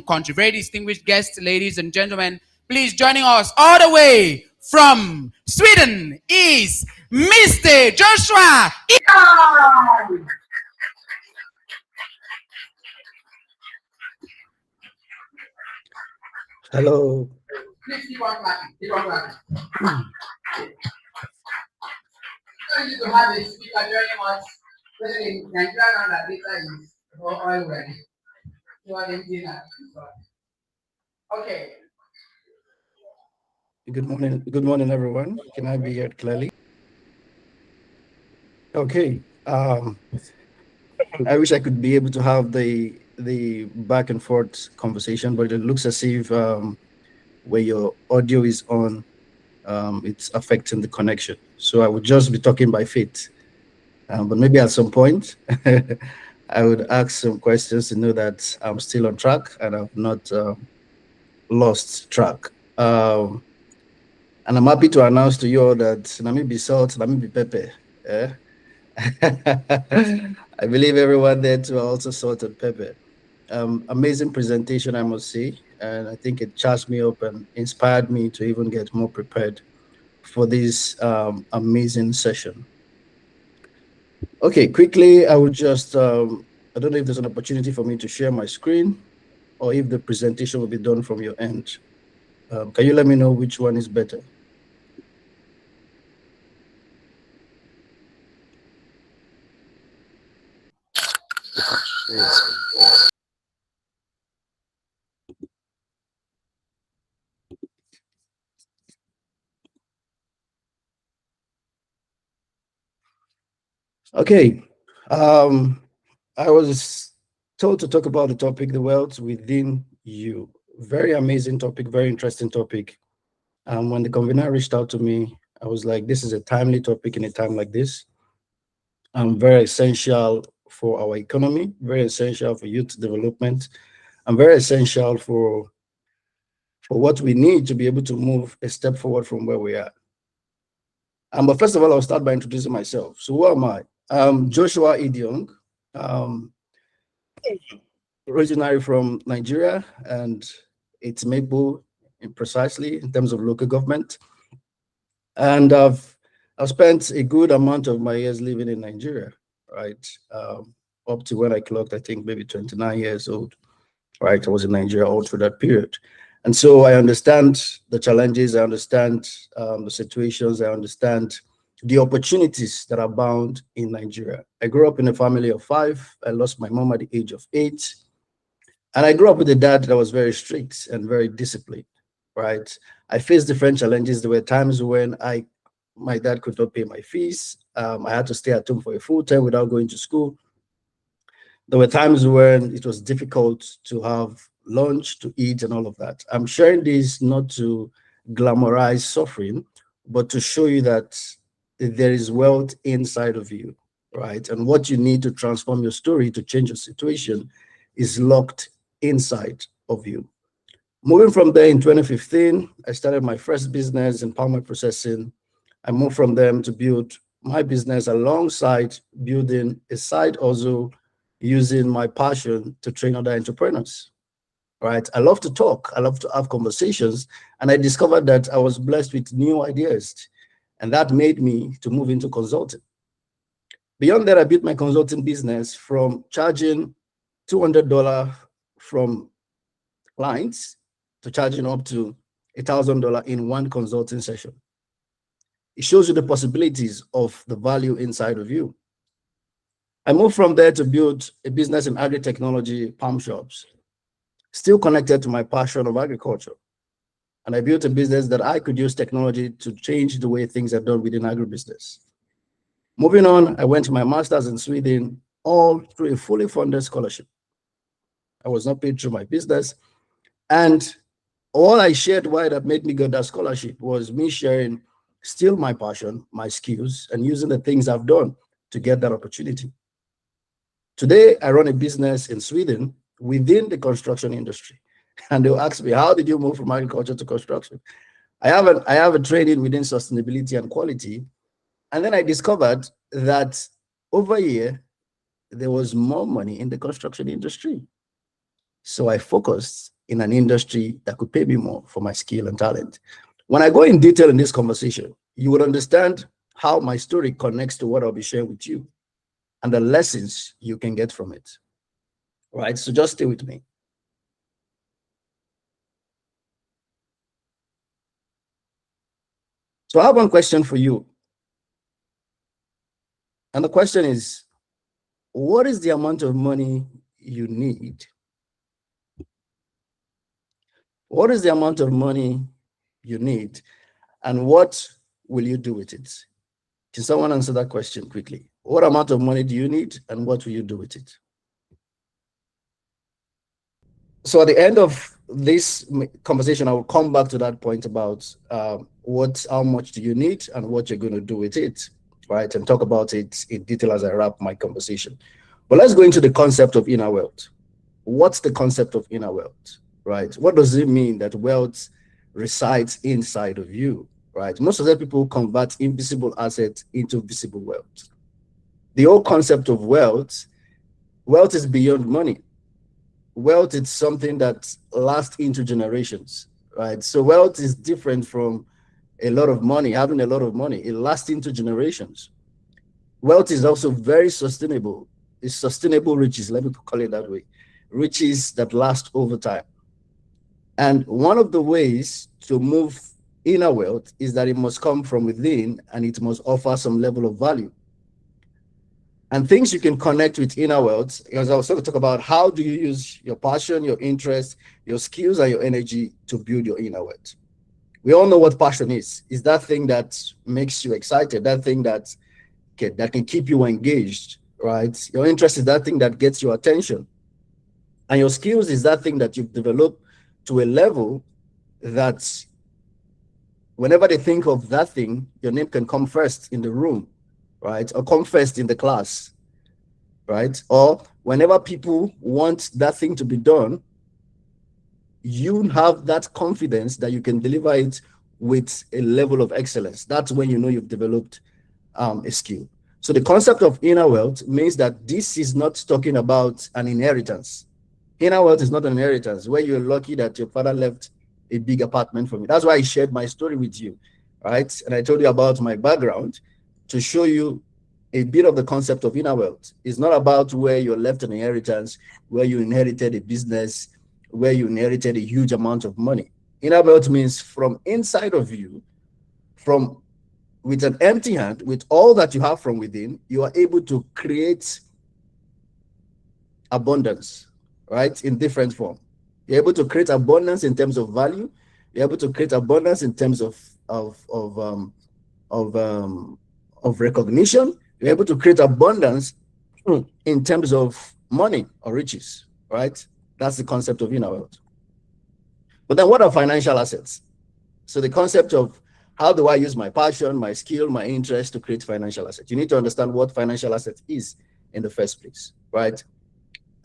country. Very distinguished guests, ladies and gentlemen. Please joining us all the way from Sweden is Mr. Joshua Idiong. Hello. Please keep on clapping. Keep on clapping. So you to have a speaker joining us, especially in Nigeria now that data is all ready. You are in dinner. Okay. Good morning. Good morning, everyone. Can I be heard clearly? Okay. I wish I could be able to have the back and forth conversation, but it looks as if where your audio is on, it's affecting the connection. So I would just be talking by faith. But maybe at some point, I would ask some questions to know that I'm still on track and I've not lost track. Um, and I'm happy to announce to you all that Nami be salt, Nami be pepper. Eh? I believe everyone there too are also salt and pepper. Amazing presentation, I must say. And I think it charged me up and inspired me to even get more prepared for this amazing session. Okay, quickly, I would just, I don't know if there's an opportunity for me to share my screen or if the presentation will be done from your end. Can you let me know which one is better? Okay. Um, I was told to talk about the topic, the wealth within you. Very amazing topic, very interesting topic. When the convener reached out to me, I was like, this is a timely topic in a time like this. Very essential for our economy, very essential for youth development, and very essential for what we need to be able to move a step forward from where we are. But first of all, I'll start by introducing myself. So who am I? Joshua Idiong. Um, Originally from Nigeria, and it's Maple precisely in terms of local government. And I've spent a good amount of my years living in Nigeria, right? Up to when I clocked, I think maybe 29 years old, right? I was in Nigeria all through that period. And so I understand the challenges, I understand the situations, I understand the opportunities that are bound in Nigeria. I grew up in a family of five. I lost my mom at the age of 8. And I grew up with a dad that was very strict and very disciplined, right? I faced different challenges. There were times when my dad could not pay my fees. I had to stay at home for a full time without going to school. There were times when it was difficult to have lunch, to eat, and all of that. I'm sharing this not to glamorize suffering, but to show you that there is wealth inside of you, right? And what you need to transform your story to change your situation is locked inside of you. Moving from there in 2015, I started my first business in palm oil processing. I moved from them to build my business alongside building a side also using my passion to train other entrepreneurs. Right. I love to talk. I love to have conversations. And I discovered that I was blessed with new ideas. And that made me to move into consulting. Beyond that, I built my consulting business from charging $200 from clients to charging up to $1,000 in one consulting session. It shows you the possibilities of the value inside of you. I moved from there to build a business in agri-technology palm shops, still connected to my passion of agriculture. And I built a business that I could use technology to change the way things are done within agribusiness. Moving on, I went to my master's in Sweden, all through a fully funded scholarship. I was not paid through my business. And all I shared why that made me get that scholarship was me sharing still my passion, my skills, and using the things I've done to get that opportunity. Today, I run a business in Sweden within the construction industry. And they'll ask me, how did you move from agriculture to construction? I have a training within sustainability and quality. And then I discovered that over here, there was more money in the construction industry. So I focused in an industry that could pay me more for my skill and talent. When I go in detail in this conversation, you would understand how my story connects to what I'll be sharing with you and the lessons you can get from it. Right? So just stay with me. So I have one question for you. And the question is, what is the amount of money you need? What is the amount of money you need? And what will you do with it? Can someone answer that question quickly? What amount of money do you need and what will you do with it? So at the end of this conversation, I will come back to that point about how much do you need and what you're going to do with it, right? And talk about it in detail as I wrap my conversation. But let's go into the concept of inner wealth. What's the concept of inner wealth, right? What does it mean that wealth resides inside of you, right? Most of the people convert invisible assets into visible wealth. The whole concept of wealth is beyond money. Wealth is something that lasts into generations, right? So wealth is different from a lot of money, having a lot of money. It lasts into generations. Wealth is also very sustainable. It's sustainable riches, let me call it that way. Riches that last over time. And one of the ways to move inner wealth is that it must come from within and it must offer some level of value. And things you can connect with inner wealth, because I was going to talk about how do you use your passion, your interest, your skills, and your energy to build your inner wealth. We all know what passion is. Is that thing that makes you excited, that thing that can keep you engaged, right? Your interest is that thing that gets your attention. And your skills is that thing that you've developed to a level that whenever they think of that thing, your name can come first in the room, right? Or come first in the class, right? Or whenever people want that thing to be done, you have that confidence that you can deliver it with a level of excellence. That's when you know you've developed a skill. So the concept of inner wealth means that this is not talking about an inheritance. Inner wealth is not an inheritance where you're lucky that your father left a big apartment for me. That's why I shared my story with you, right? And I told you about my background to show you a bit of the concept of inner wealth. It's not about where you're left an inheritance, where you inherited a business, where you inherited a huge amount of money. Inner wealth means from inside of you, from with an empty hand, with all that you have from within, you are able to create abundance, right? In different form. You're able to create abundance in terms of value. You're able to create abundance in terms of of um, of um, of recognition. You're able to create abundance in terms of money or riches, right? That's the concept of inner wealth. But then what are financial assets? So the concept of how do I use my passion, my skill, my interest to create financial assets? You need to understand what financial asset is in the first place, right?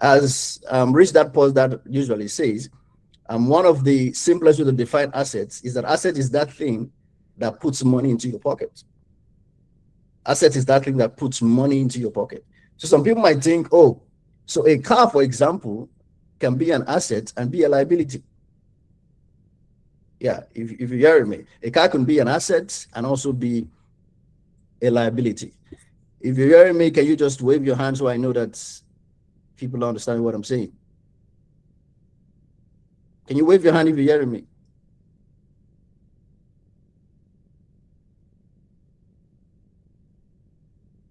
As Rich Dad Poor Dad usually says, one of the simplest way to define assets is that asset is that thing that puts money into your pocket. Asset is that thing that puts money into your pocket. So some people might think, oh, so a car, for example, can be an asset and be a liability. Yeah, if you hear me, a car can be an asset and also be a liability. If you're hearing me, can you just wave your hand so I know that people understand what I'm saying? Can you wave your hand if you're hearing me?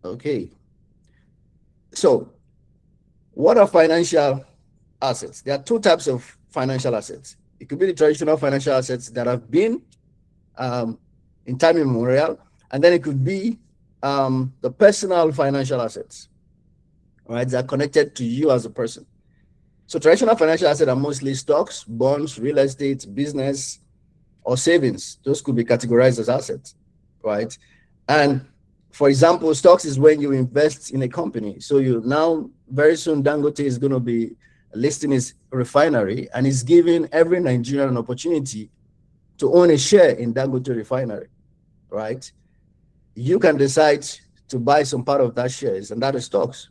Okay. So, what are financial assets? There are two types of financial assets. It could be the traditional financial assets that have been in time immemorial, and then it could be the personal financial assets, right? That are connected to you as a person. So traditional financial assets are mostly stocks, bonds, real estate, business, or savings. Those could be categorized as assets, right? And for example, stocks is when you invest in a company. So you now very soon Dangote is going to be listing his refinery and is giving every Nigerian an opportunity to own a share in Dangote refinery, right? You can decide to buy some part of that shares, and that is stocks.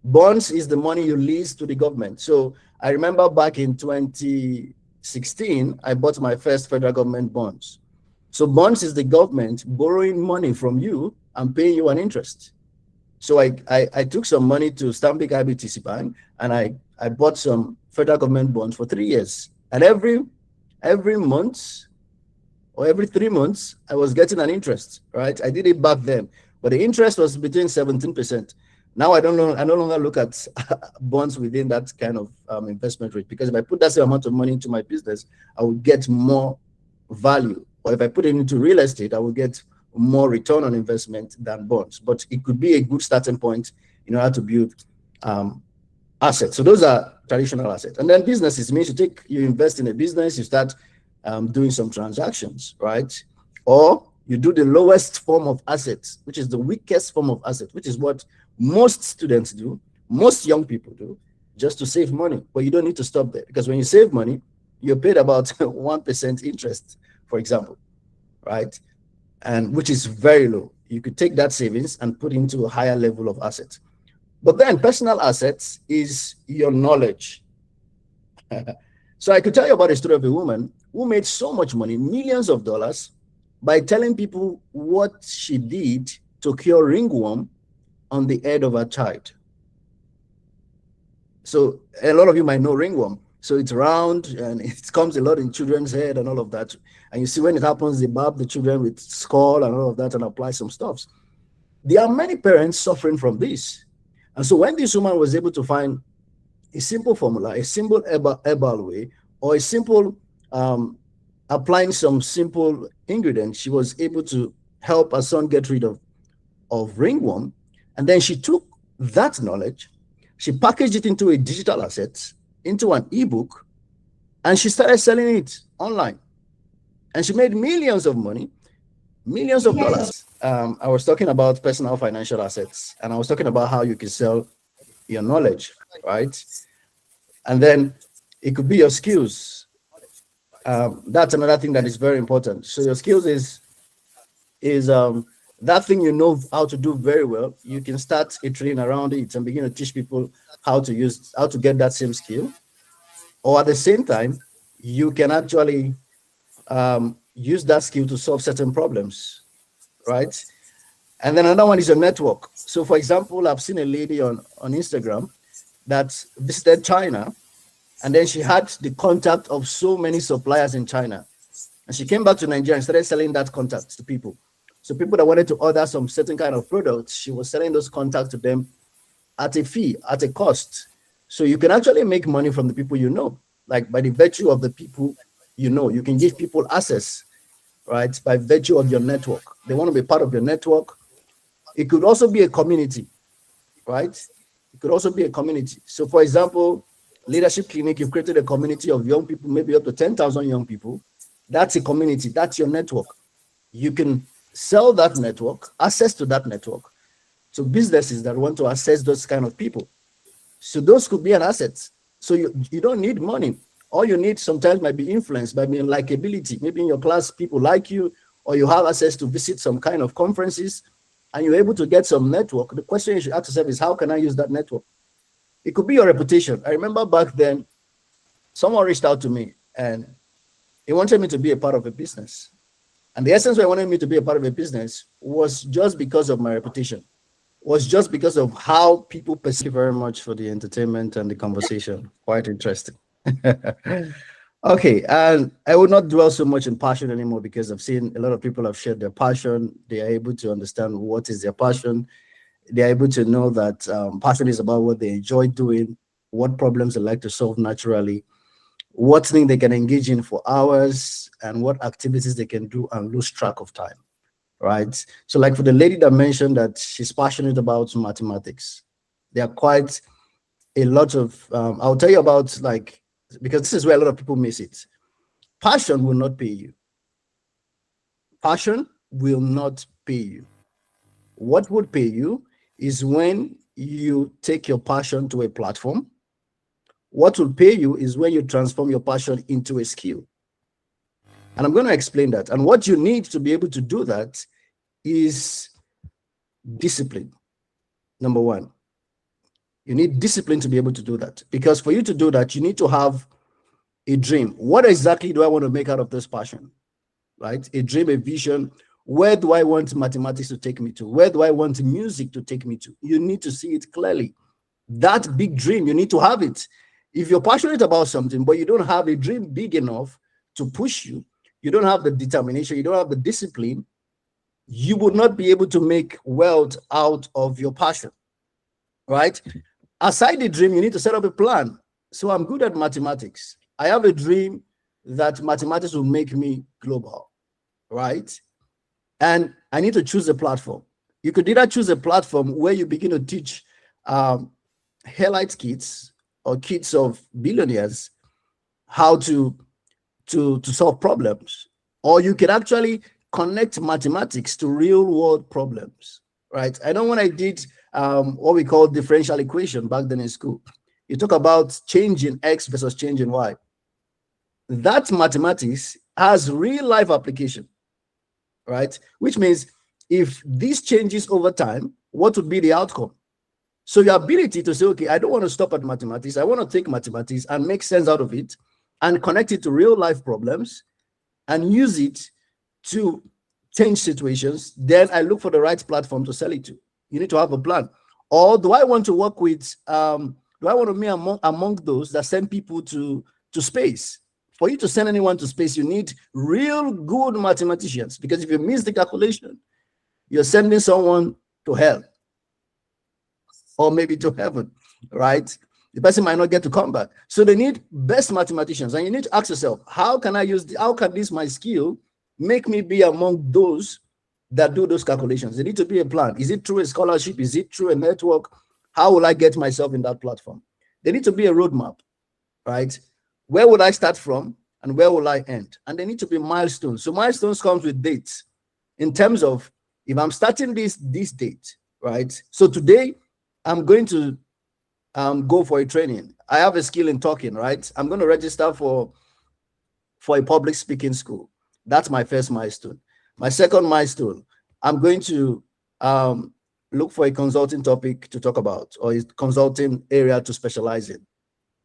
Bonds is the money you lease to the government. So I remember back in 2016, I bought my first federal government bonds. So bonds is the government borrowing money from you and paying you an interest. So I took some money to Stanbic IBTC Bank, and I bought some federal government bonds for 3 years. And every month or every 3 months, I was getting an interest, right? I did it back then, but the interest was between 17%. Now I don't know. I no longer look at bonds within that kind of investment rate, because if I put that same amount of money into my business, I would get more value. Or if I put it into real estate, I will get more return on investment than bonds. But it could be a good starting point in order to build um, assets. So those are traditional assets. And then businesses means you invest in a business, you start doing some transactions, right? Or you do the lowest form of assets, which is the weakest form of asset, which is what most students do, most young people do, just to save money. But you don't need to stop there, because when you save money, you're paid about 1% interest, for example, right? And which is very low. You could take that savings and put into a higher level of assets. But then personal assets is your knowledge. So I could tell you about a story of a woman who made so much money, millions of dollars, by telling people what she did to cure ringworm on the head of her child. So a lot of you might know ringworm. So it's round and it comes a lot in children's head and all of that. And you see when it happens, they barb the children with skull and all of that and apply some stuffs. There are many parents suffering from this. And so when this woman was able to find a simple formula, a simple herbal way, or a simple applying some simple ingredients, she was able to help her son get rid of ringworm. And then she took that knowledge, she packaged it into a digital asset, into an ebook, and she started selling it online. And she made millions of money, millions of dollars. I was talking about personal financial assets, and I was talking about how you can sell your knowledge, right? And then it could be your skills. That's another thing that is very important. So your skills is that thing you know how to do very well. You can start iterating around it and begin to teach people how to get that same skill. Or at the same time, you can actually use that skill to solve certain problems, right? And then another one is your network. So, for example, I've seen a lady on Instagram that visited China, and then she had the contact of so many suppliers in China. And she came back to Nigeria and started selling that contact to people. So people that wanted to order some certain kind of products, she was selling those contacts to them at a fee, at a cost. So you can actually make money from the people you know, like by the virtue of the people you know. You can give people access, right, by virtue of your network. They want to be part of your network. It could also be a community, right? It could also be a community. So, for example, Leadership Clinic, you've created a community of young people, maybe up to 10,000 young people. That's a community. That's your network. You can sell that network, access to that network, to businesses that want to access those kind of people. So those could be an asset. So you don't need money. All you need sometimes might be influence, might be likability. Maybe in your class, people like you, or you have access to visit some kind of conferences, and you're able to get some network. The question you should ask yourself is, how can I use that network? It could be your reputation. I remember back then, someone reached out to me and he wanted me to be a part of a business. And the essence why he wanted me to be a part of a business was just because of my reputation, was just because of how people perceive. Thank you very much for the entertainment and the conversation. Quite interesting. Okay, and I will not dwell so much in passion anymore, because I've seen a lot of people have shared their passion. They are able to understand what is their passion. They are able to know that passion is about what they enjoy doing, what problems they like to solve naturally, what thing they can engage in for hours, and what activities they can do and lose track of time, right? So like for the lady that mentioned that she's passionate about mathematics, there are quite a lot of, I'll tell you about, like, because this is where a lot of people miss it. Passion will not pay you. Passion will not pay you. What would pay you is when you take your passion to a platform. What will pay you is when you transform your passion into a skill. And I'm going to explain that. And what you need to be able to do that is discipline. Number one, You need discipline to be able to do that. Because for you to do that, you need to have a dream. What exactly do I want to make out of this passion? Right? A dream, a vision. Where do I want mathematics to take me to? Where do I want music to take me to? You need to see it clearly. That big dream, you need to have it. If you're passionate about something, but you don't have a dream big enough to push you, you don't have the determination, you don't have the discipline, you will not be able to make wealth out of your passion, right? Aside the dream, you need to set up a plan. So I'm good at mathematics. I have a dream that mathematics will make me global, right? And I need to choose a platform. You could either choose a platform where you begin to teach um, Helite kids or kids of billionaires how to solve problems, or you can actually connect mathematics to real world problems, right? I know when I did what we call differential equation back then in school, you talk about changing x versus changing y. That mathematics has real life application, right? Which means if this changes over time, what would be the outcome? So your ability to say, okay, I don't want to stop at mathematics. I want to take mathematics and make sense out of it and connect it to real life problems and use it to change situations. Then I look for the right platform to sell it to. You need to have a plan. Or do I want to work with, do I want to be among those that send people to space? For you to send anyone to space, you need real good mathematicians, because if you miss the calculation, you're sending someone to hell or maybe to heaven, right? The person might not get to come back. So they need best mathematicians. And you need to ask yourself, how can this my skill make me be among those that do those calculations? There need to be a plan. Is it through a scholarship? Is it through a network? How will I get myself in that platform? There need to be a roadmap, right? Where would I start from and where will I end? And there need to be milestones. So milestones comes with dates in terms of, if I'm starting this date, right? So today I'm going to go for a training. I have a skill in talking, right? I'm going to register for a public speaking school. That's my first milestone. My second milestone, I'm going to look for a consulting topic to talk about, or a consulting area to specialize in.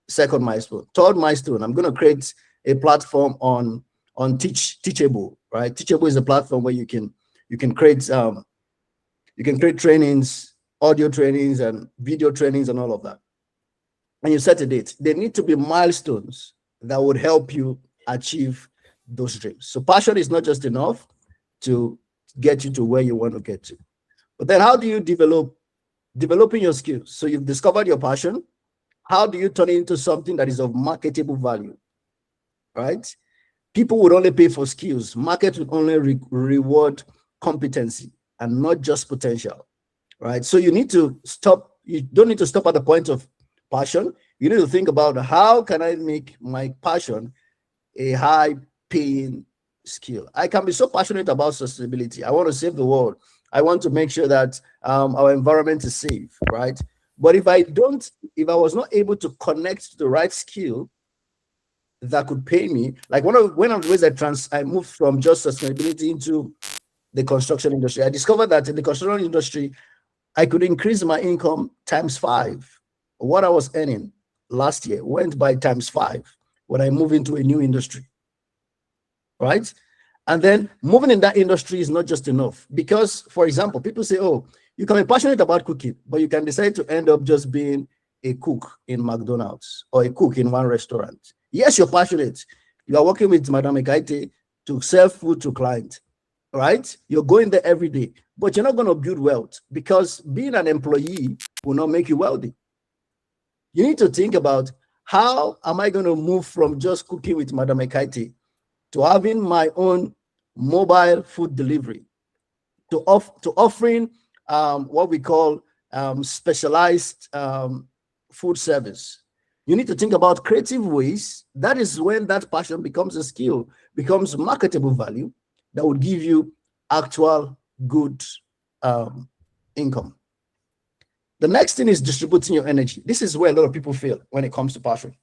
Second milestone. Third milestone, I'm going to create a platform on Teachable, right? Teachable is a platform where you can create trainings, audio trainings and video trainings and all of that. And you set a date. There need to be milestones that would help you achieve those dreams. So passion is not just enough to get you to where you want to get to. But then how do you developing your skills? So you've discovered your passion. How do you turn it into something that is of marketable value, right? People would only pay for skills. Market would only reward competency and not just potential, right? So you need to stop. You don't need to stop at the point of passion. You need to think about, how can I make my passion a high paying skill? I can be so passionate about sustainability. I want to save the world. I want to make sure that our environment is safe, right? But if I was not able to connect to the right skill that could pay me, like one of the ways I moved from just sustainability into the construction industry, I discovered that in the construction industry, I could increase my income times 5. What I was earning last year went by times 5 when I moved into a new industry, right? And then moving in that industry is not just enough, because, for example, people say, oh, you can be passionate about cooking, but you can decide to end up just being a cook in McDonald's or a cook in one restaurant. Yes, you're passionate. You are working with Madame Ekaite to serve food to clients, right? You're going there every day, but you're not going to build wealth, because being an employee will not make you wealthy. You need to think about, how am I going to move from just cooking with Madame Ekaite to having my own mobile food delivery, to offering what we call specialized food service. You need to think about creative ways. That is when that passion becomes a skill, becomes marketable value that would give you actual good income. The next thing is distributing your energy. This is where a lot of people fail when it comes to passion.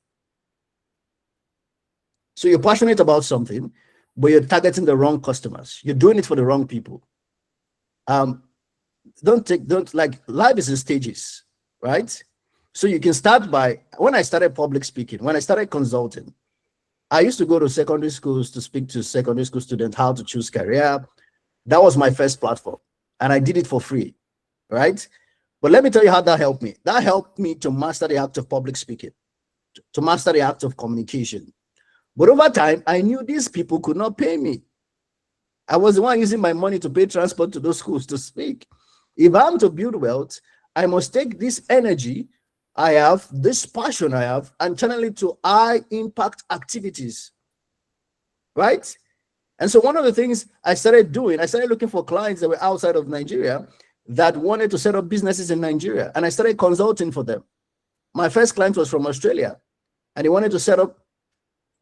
So you're passionate about something, but you're targeting the wrong customers. You're doing it for the wrong people. Life is in stages, right? So you can start by, when I started public speaking, when I started consulting, I used to go to secondary schools to speak to secondary school students how to choose career. That was my first platform, and I did it for free, right? But let me tell you how that helped me. That helped me to master the act of public speaking, to master the act of communication. But over time, I knew these people could not pay me. I was the one using my money to pay transport to those schools to speak. If I'm to build wealth, I must take this energy I have, this passion I have, and channel it to high impact activities, right? And so one of the things I started doing, I started looking for clients that were outside of Nigeria that wanted to set up businesses in Nigeria, and I started consulting for them. My first client was from Australia, and he wanted to set up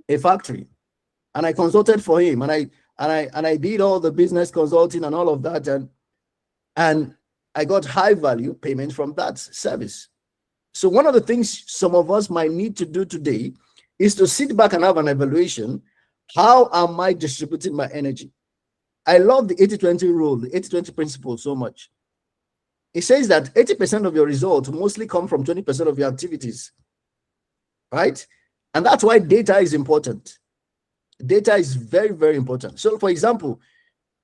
a factory, and I consulted for him, and I did all the business consulting and all of that, and I got high value payment from that service. So one of the things some of us might need to do today is to sit back and have an evaluation. How am I distributing my energy? I love the 80-20 rule, the 80-20 principle so much. It says that 80% of your results mostly come from 20% of your activities, right? And that's why data is important. Data is very, very important. So for example,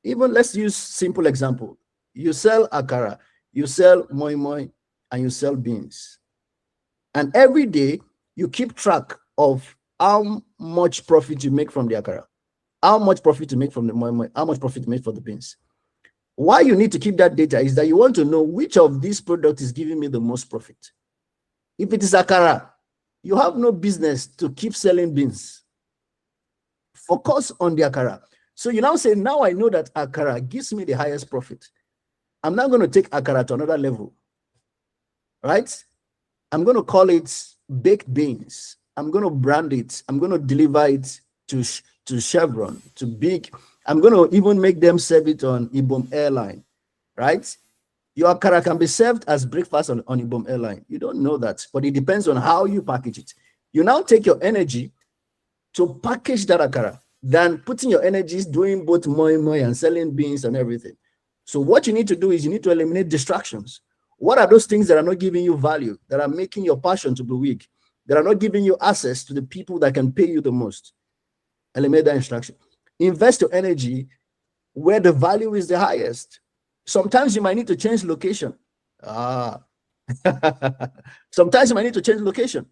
even let's use simple example. You sell akara, you sell moi moi, and you sell beans. And every day you keep track of how much profit you make from the akara, how much profit you make from the moi moi, how much profit you make for the beans. Why you need to keep that data is that you want to know which of these products is giving me the most profit. If it is akara, you have no business to keep selling beans. Focus on the akara. So you now say, now I know that akara gives me the highest profit. I'm now going to take akara to another level, right? I'm going to call it baked beans. I'm going to brand it. I'm going to deliver it to Chevron, to Big. I'm going to even make them serve it on Idiong airline, right? Your akara can be served as breakfast on Idiong airline. You don't know that, but it depends on how you package it. You now take your energy to package that akara than putting your energies doing both moi moi and selling beans and everything. So what you need to do is you need to eliminate distractions. What are those things that are not giving you value, that are making your passion to be weak, that are not giving you access to the people that can pay you the most? Eliminate that distraction. Invest your energy where the value is the highest. Sometimes you might need to change location. Sometimes you might need to change location.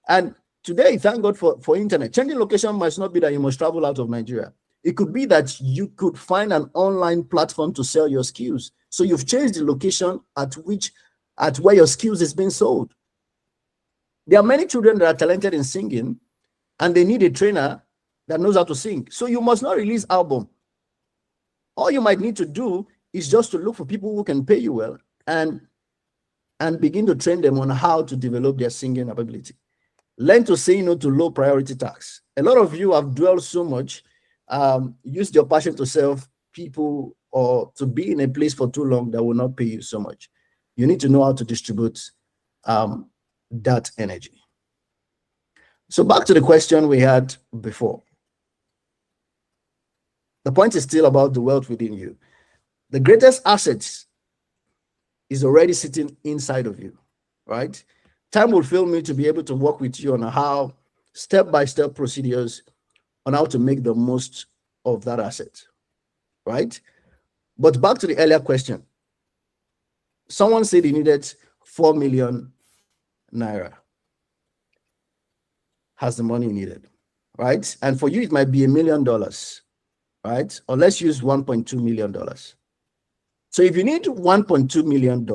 And today, thank God for internet. Changing location must not be that you must travel out of Nigeria. It could be that you could find an online platform to sell your skills. So you've changed the location at where your skills is being sold. There are many children that are talented in singing, and they need a trainer that knows how to sing. So you must not release album. All you might need to do is just to look for people who can pay you well and begin to train them on how to develop their singing ability. Learn to say no to low priority tasks. A lot of you have dwelled so much, used your passion to serve people or to be in a place for too long that will not pay you so much. You need to know how to distribute that energy. So back to the question we had before. The point is still about the wealth within you. The greatest assets is already sitting inside of you, right? Time will fail me to be able to work with you on how step-by-step procedures on how to make the most of that asset, right? But back to the earlier question. Someone said he needed 4 million naira, has the money needed, right? And for you, it might be $1 million, right? Or let's use $1.2 million. So if you need $1.2 million,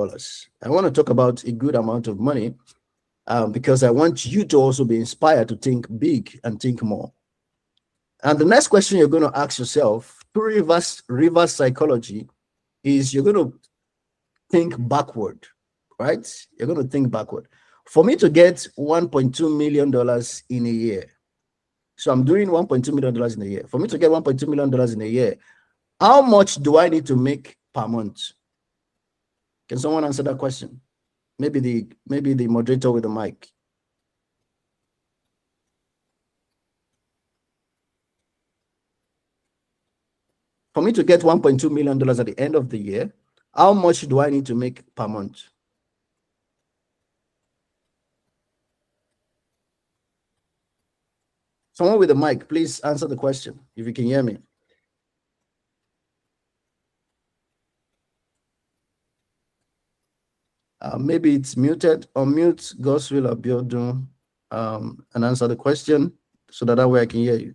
I want to talk about a good amount of money because I want you to also be inspired to think big and think more. And the next question you're going to ask yourself through reverse psychology is you're going to think backward, right? You're going to think backward. For me to get $1.2 million in a year, so I'm doing $1.2 million in a year. For me to get $1.2 million in a year, how much do I need to make per month? Can someone answer that question? Maybe the moderator with the mic. For me to get $1.2 million at the end of the year, how much do I need to make per month? Someone with a mic, please answer the question if you can hear me. Maybe it's muted. Unmute Goswill Abiodun and answer the question so that way I can hear you.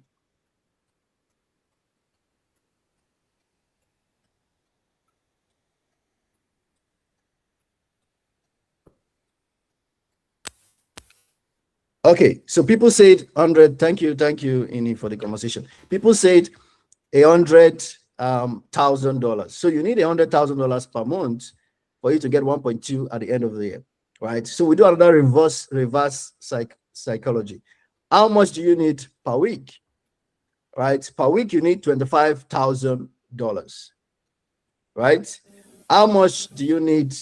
Okay, so people said 100. Thank you, Ini, for the conversation. People said $100,000. So you need $100,000 per month for you to get 1.2 at the end of the year, right? So we do another reverse psychology. How much do you need per week? Right? Per week you need $25,000, right? How much do you need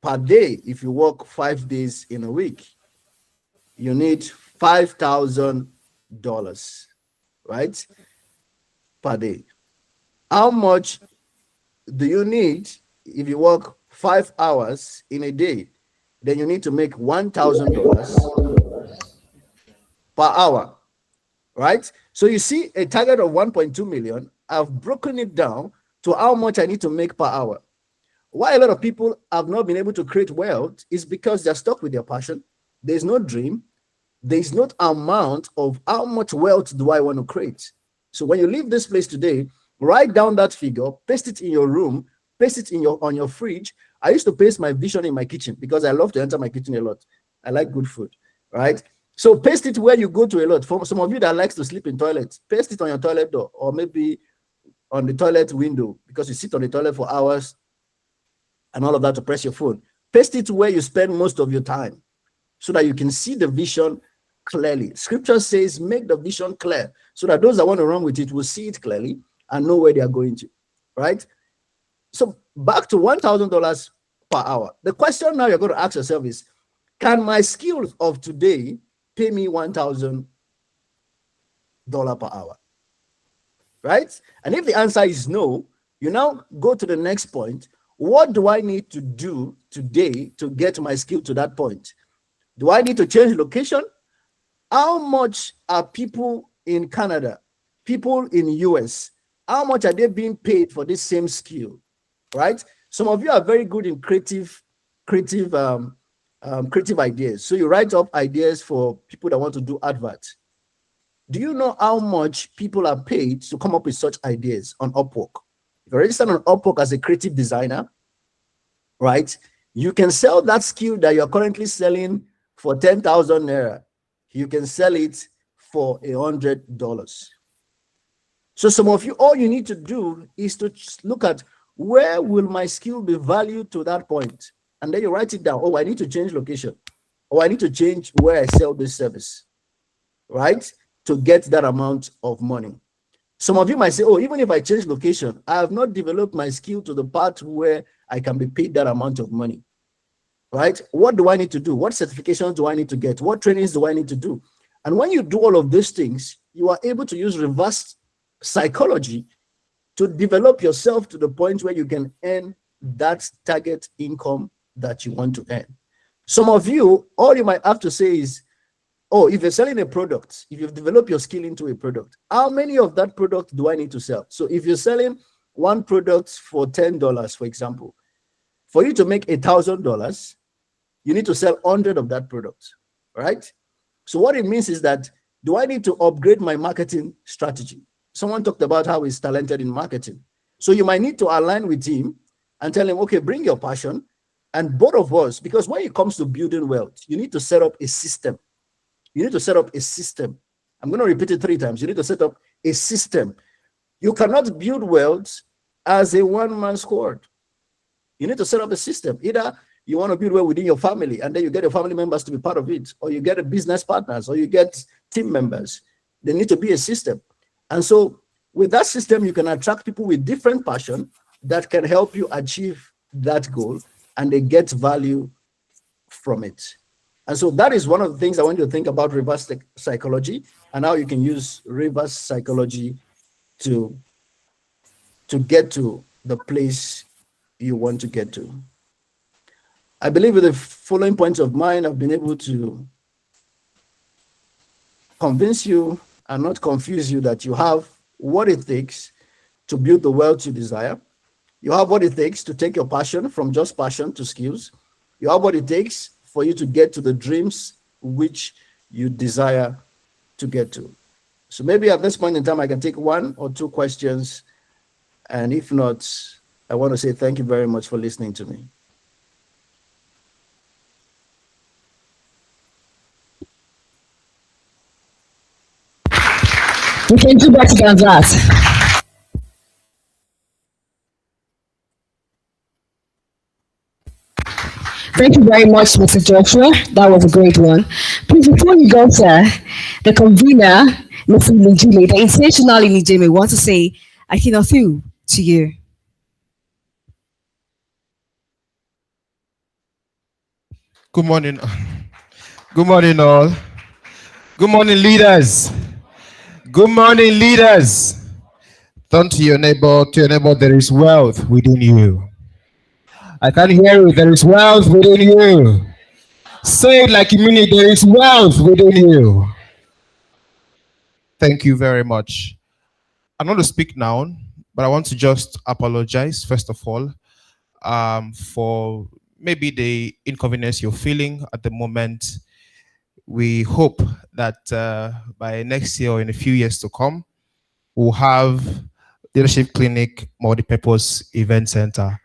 per day if you work 5 days in a week? You need $5,000, right? Per day. How much do you need if you work 5 hours in a day? Then you need to make $1,000 per hour, right? So you see a target of 1.2 million. I've broken it down to how much I need to make per hour. Why a lot of people have not been able to create wealth is because they're stuck with their passion. There's no dream. There's no amount of how much wealth do I want to create. So when you leave this place today, write down that figure, paste it in your room, paste it in on your fridge. I used to paste my vision in my kitchen because I love to enter my kitchen a lot. I like good food, right? So paste it where you go to a lot. For some of you that likes to sleep in toilets, paste it on your toilet door or maybe on the toilet window because you sit on the toilet for hours and all of that to press your phone. Paste it where you spend most of your time so that you can see the vision clearly. Scripture says, make the vision clear so that those that want to run with it will see it clearly and know where they are going to, right? So back to $1,000 per hour. The question now you're going to ask yourself is, can my skills of today pay me $1,000 per hour, right? And if the answer is no, you now go to the next point. What do I need to do today to get my skill to that point? Do I need to change location? How much are people in Canada, people in US, how much are they being paid for this same skill, right? Some of you are very good in creative ideas. So you write up ideas for people that want to do adverts. Do you know how much people are paid to come up with such ideas on Upwork? If you're registered on Upwork as a creative designer, right, you can sell that skill that you're currently selling for 10,000 naira. You can sell it for $100. So some of you, all you need to do is to look at where will my skill be valued to that point, and then you write it down. Oh, I need to change location, or I need to change where I sell this service, right, to get that amount of money. Some of you might say, oh, even if I change location, I have not developed my skill to the part where I can be paid that amount of money, right? What do I need to do? What certifications do I need to get? What trainings do I need to do? And when you do all of these things, you are able to use reverse psychology to develop yourself to the point where you can earn that target income that you want to earn. Some of you, all you might have to say is, oh, if you're selling a product, if you've developed your skill into a product, how many of that product do I need to sell? So if you're selling one product for $10, for example, for you to make $1,000, you need to sell 100 of that product, right? So what it means is that, do I need to upgrade my marketing strategy? Someone talked about how he's talented in marketing. So you might need to align with him and tell him, okay, bring your passion. And both of us, because when it comes to building wealth, you need to set up a system. You need to set up a system. I'm going to repeat it 3 times. You need to set up a system. You cannot build wealth as a one-man squad. You need to set up a system. Either you want to build wealth within your family, and then you get your family members to be part of it, or you get a business partners, or you get team members. There need to be a system. And so with that system, you can attract people with different passion that can help you achieve that goal, and they get value from it. And so that is one of the things I want you to think about reverse psychology, and how you can use reverse psychology to get to the place you want to get to. I believe with the following points of mine, I've been able to convince you and not confuse you that you have what it takes to build the wealth you desire. You have what it takes to take your passion from just passion to skills. You have what it takes for you to get to the dreams which you desire to get to. So maybe at this point in time, I can take one or two questions. And if not, I want to say thank you very much for listening to me. We can do better than that. Thank you very much, Mr. Joshua. That was a great one. Please, before you go, sir, the convener, Mr. Nijime, the intentionally Nijime, wants to say, I cannot feel to you. Good morning. Good morning, all. Good morning, leaders. Good morning, leaders. Turn to your neighbor, there is wealth within you. I can hear you, there is wealth within you. Say it like you mean it, there is wealth within you. Thank you very much. I'm not to speak now, but I want to just apologize, first of all, for maybe the inconvenience you're feeling at the moment. We hope that by next year or in a few years to come, we'll have Leadership Clinic Multi-Purpose Event Center.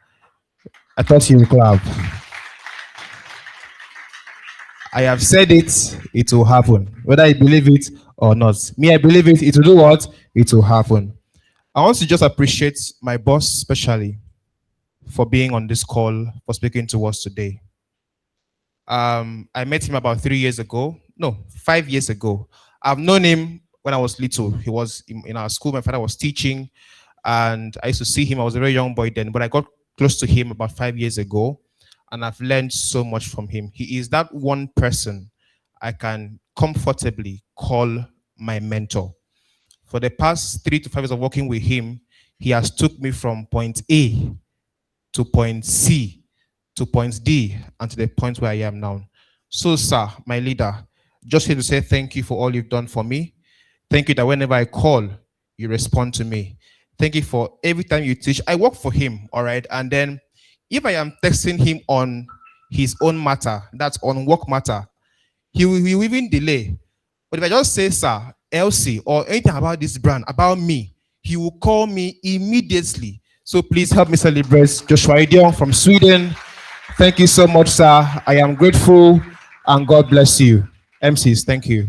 I thought you would clap. I have said it, it will happen. Whether you believe it or not. Me, I believe it, it will do what? It will happen. I want to just appreciate my boss, especially for being on this call, for speaking to us today. I met him about 3 years ago. No, 5 years ago. I've known him when I was little. He was in our school. My father was teaching, and I used to see him. I was a very young boy then, but I got close to him about 5 years ago, and I've learned so much from him. He is that one person I can comfortably call my mentor. For the past 3 to 5 years of working with him, he has took me from point A to point C to point D and to the point where I am now. So, sir, my leader, just here to say thank you for all you've done for me. Thank you that whenever I call, you respond to me. Thank you for every time you teach. I work for him, all right? And then if I am texting him on his own matter, that's on work matter, he will even delay. But if I just say, sir, Elsie, or anything about this brand, about me, he will call me immediately. So please help me celebrate Joshua Idiong from Sweden. Thank you so much, sir. I am grateful, and God bless you. MCs, thank you.